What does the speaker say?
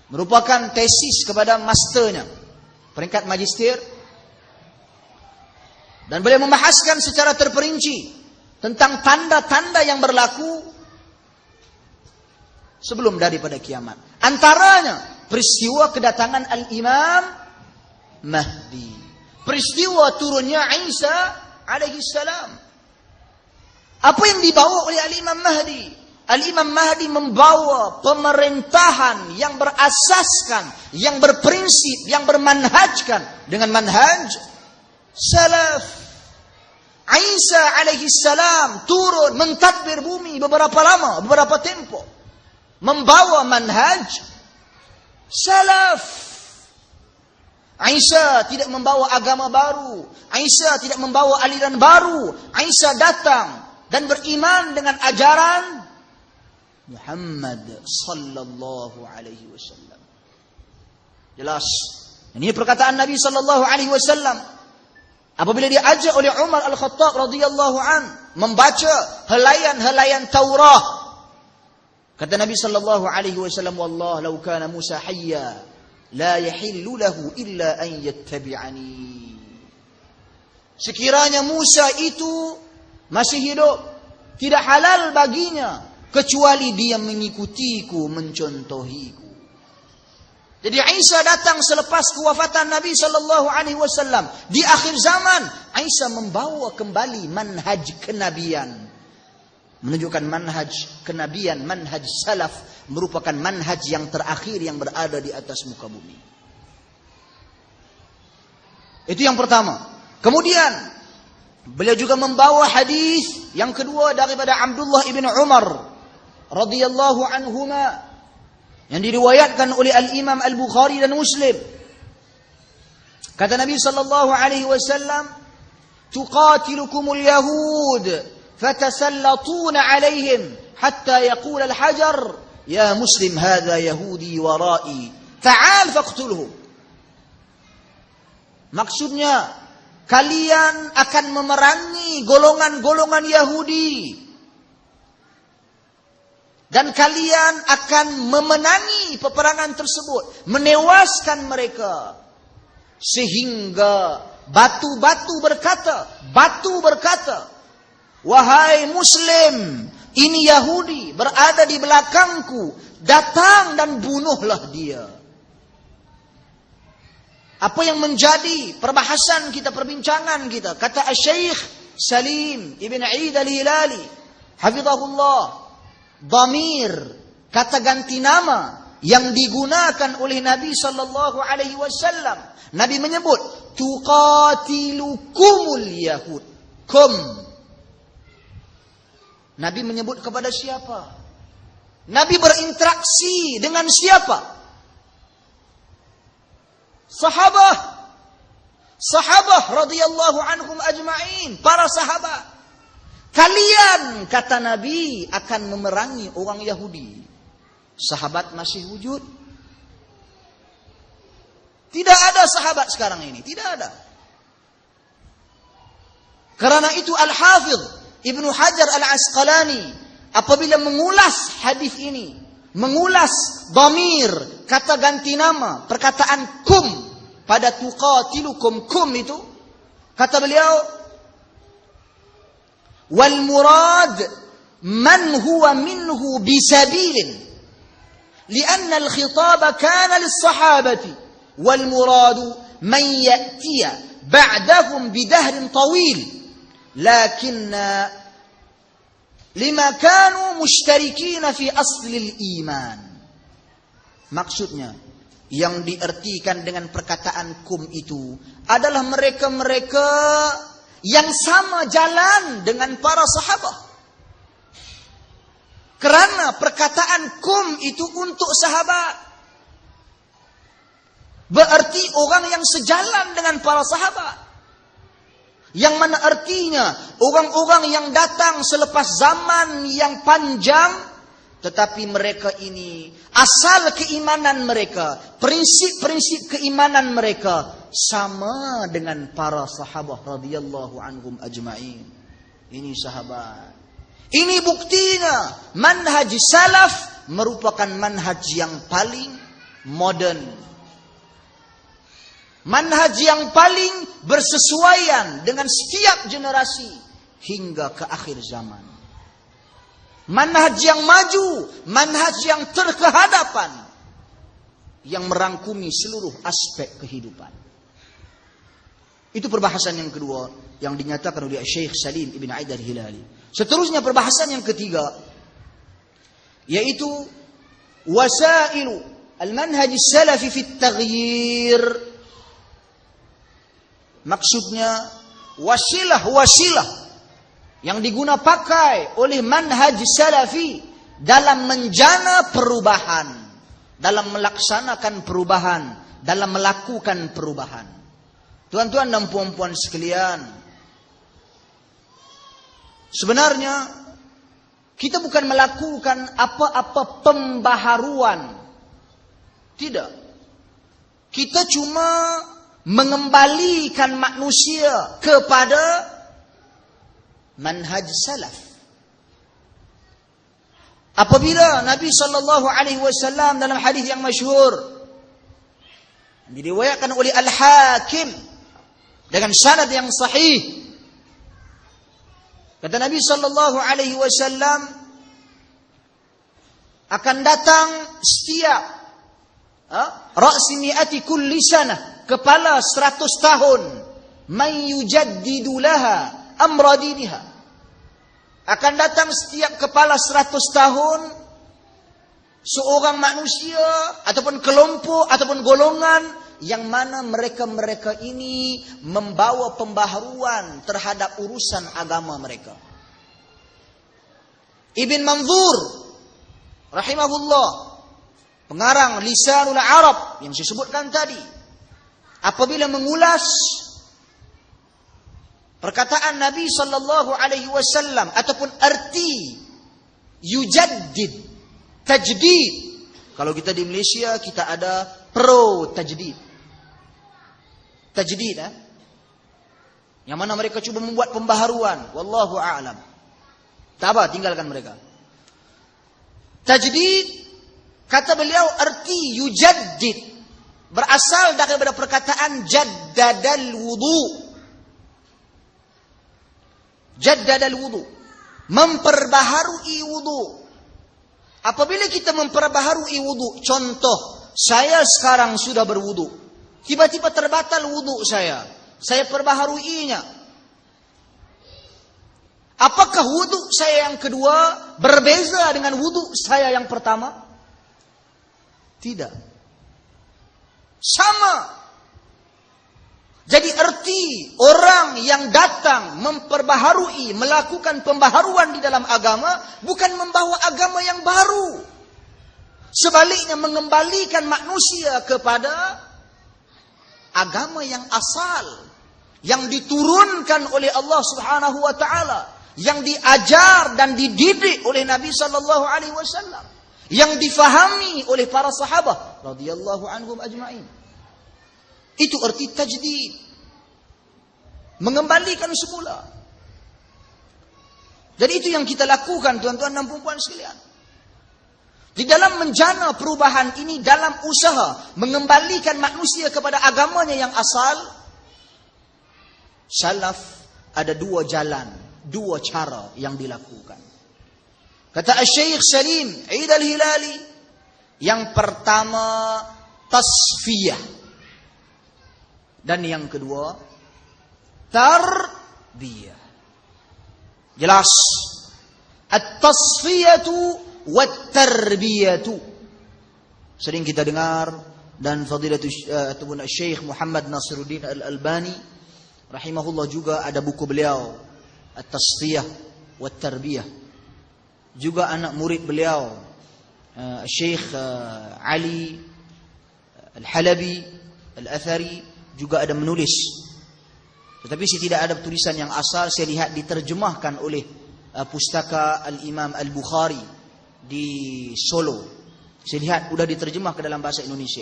merupakan tesis kepada masternya, peringkat magister. Dan beliau membahaskan secara terperinci tentang tanda-tanda yang berlaku sebelum daripada kiamat. Antaranya peristiwa kedatangan Al-Imam Mahdi, peristiwa turunnya Isa alaihi salam. Apa yang dibawa oleh Al-Imam Mahdi? Al-Imam Mahdi membawa pemerintahan yang berasaskan, yang berprinsip, yang bermanhajkan dengan manhaj salaf. Isa alaihi salam turun mentadbir bumi beberapa lama, beberapa tempo, membawa manhaj salaf. Isa tidak membawa agama baru, Isa tidak membawa aliran baru. Isa datang dan beriman dengan ajaran Muhammad sallallahu alaihi wasallam. Jelas. Ini perkataan Nabi sallallahu alaihi wasallam. Apabila diajak oleh Umar Al-Khattab radhiyallahu an membaca helaian-helaian Taurat, kata Nabi sallallahu alaihi wasallam, "Wallah law kana Musa hayya la yahillu lahu illa an yattabi'ani." Sekiranya Musa itu masih hidup, tidak halal baginya kecuali dia mengikutiku, mencontohiku. Jadi Isa datang selepas kewafatan Nabi sallallahu alaihi wasallam. Di akhir zaman, Isa membawa kembali manhaj kenabian. Menunjukkan manhaj kenabian, manhaj salaf, merupakan manhaj yang terakhir yang berada di atas muka bumi. Itu yang pertama. Kemudian beliau juga membawa hadis yang kedua daripada Abdullah ibn Umar radhiyallahu anhuma, yang diriwayatkan oleh Al-Imam Al-Bukhari dan Muslim. Kata Nabi sallallahu alaihi wasallam, "Tuqatilukumul yahud fatasallatuna alaihim hatta yaqul al-hajar ya muslim hadha yahudi warai ta'al faqtulhu." Maksudnya, kalian akan memerangi golongan-golongan Yahudi dan kalian akan memenangi peperangan tersebut, menewaskan mereka. Sehingga batu berkata, "Wahai Muslim, ini Yahudi berada di belakangku, datang dan bunuhlah dia." Apa yang menjadi perbahasan kita, perbincangan kita? Kata Syekh Salim Ibn Eid Al-Hilali, hafizahullah, dhamir, kata ganti nama yang digunakan oleh Nabi sallallahu alaihi wasallam. Nabi menyebut tuqatilukumul yahud. Kum. Nabi menyebut kepada siapa? Nabi berinteraksi dengan siapa? Sahabah radhiyallahu anhum ajma'in, para sahabat. Kalian, kata Nabi, akan memerangi orang Yahudi. Sahabat masih wujud? Tidak ada sahabat sekarang ini. Tidak ada. Karena itu Al-Hafidh Ibnu Hajar Al-Asqalani apabila mengulas hadis ini, mengulas dhamir, kata ganti nama, perkataan kum pada tuqatilukum, kum itu, kata beliau, wal murad man huwa minhu bisabilin lianna al khitab kana lis sahabati wal murad man ya'tiya ba'dahum bidahrin tawil lakinna lima kanu mushtarikin fi asli al iman. Maksudnya yang diartikan dengan perkataan kum itu adalah mereka-mereka yang sama jalan dengan para sahabat. Kerana perkataan kum itu untuk sahabat, berarti orang yang sejalan dengan para sahabat. Yang mana artinya orang-orang yang datang selepas zaman yang panjang, tetapi mereka ini asal keimanan mereka, prinsip-prinsip keimanan mereka sama dengan para sahabat radhiyallahu anhum ajma'in. Ini sahabat. Ini buktinya manhaj salaf merupakan manhaj yang paling modern. Manhaj yang paling bersesuaian dengan setiap generasi hingga ke akhir zaman. Manhaj yang maju, manhaj yang terkehadapan, yang merangkumi seluruh aspek kehidupan. Itu perbahasan yang kedua yang dinyatakan oleh Syekh Salim Ibn Aid al-Hilali. Seterusnya perbahasan yang ketiga, yaitu wasailu al-manhaj salafi fi at-taghyir. Maksudnya wasilah-wasilah yang digunakan pakai oleh manhaj salafi dalam menjana perubahan, dalam melaksanakan perubahan, dalam melakukan perubahan. Tuan-tuan dan puan-puan sekalian, sebenarnya kita bukan melakukan apa-apa pembaharuan. Tidak. Kita cuma mengembalikan manusia kepada manhaj salaf. Apabila Nabi SAW dalam hadis yang masyhur diriwayatkan oleh Al-Hakim dengan sanad yang sahih, kata Nabi SAW, akan datang setiap ra'si mi'ati kulli sanah, kepala 100 tahun, man yujaddidu laha amra diniha. Akan datang setiap kepala 100 tahun seorang manusia ataupun kelompok ataupun golongan yang mana mereka ini membawa pembaharuan terhadap urusan agama mereka. Ibn Manzur rahimahullah, pengarang Lisanul Arab yang saya sebutkan tadi, apabila mengulas perkataan Nabi SAW ataupun arti yujaddid, tajdid. Kalau kita di Malaysia, kita ada pro tajdid. Tajdid, yang mana mereka cuba membuat pembaharuan. Wallahu a'lam. Tak apa, tinggalkan mereka. Tajdid, kata beliau, arti yujaddid berasal daripada perkataan jaddadal wudu. Jaddadal wudu, memperbaharui wudu. Apabila kita memperbaharui wudu, contoh, saya sekarang sudah berwudu, tiba-tiba terbatal wudu saya perbaharuinya. Apakah wudu saya yang kedua berbeza dengan wudu saya yang pertama? Tidak. Sama. Jadi arti orang yang datang memperbaharui, melakukan pembaharuan di dalam agama, bukan membawa agama yang baru. Sebaliknya mengembalikan manusia kepada agama yang asal, yang diturunkan oleh Allah Subhanahu wa taala, yang diajar dan dididik oleh Nabi sallallahu alaihi wasallam, yang difahami oleh para sahabat radhiyallahu anhum ajma'in. Itu arti tajdid, mengembalikan semula. Jadi itu yang kita lakukan, tuan-tuan dan puan-puan sekalian. Di dalam menjana perubahan ini, dalam usaha mengembalikan manusia kepada agamanya yang asal, salaf ada dua jalan, dua cara yang dilakukan. Kata Syekh Salim Aid al-Hilali, yang pertama tasfiyah, dan yang kedua tarbiyah. Jelas, at-tasfiyatu wat-tarbiyatu. Sering kita dengar, dan fadilatul Syekh Muhammad Nasiruddin Al-Albani rahimahullah juga ada buku beliau At-Tasfiyah wat-Tarbiyah. Juga anak murid beliau Syekh Ali Al-Halabi Al-Athari juga ada menulis. Tetapi saya tidak ada tulisan yang asal, saya lihat diterjemahkan oleh pustaka Al-Imam Al-Bukhari di Solo. Saya lihat sudah diterjemah ke dalam bahasa Indonesia.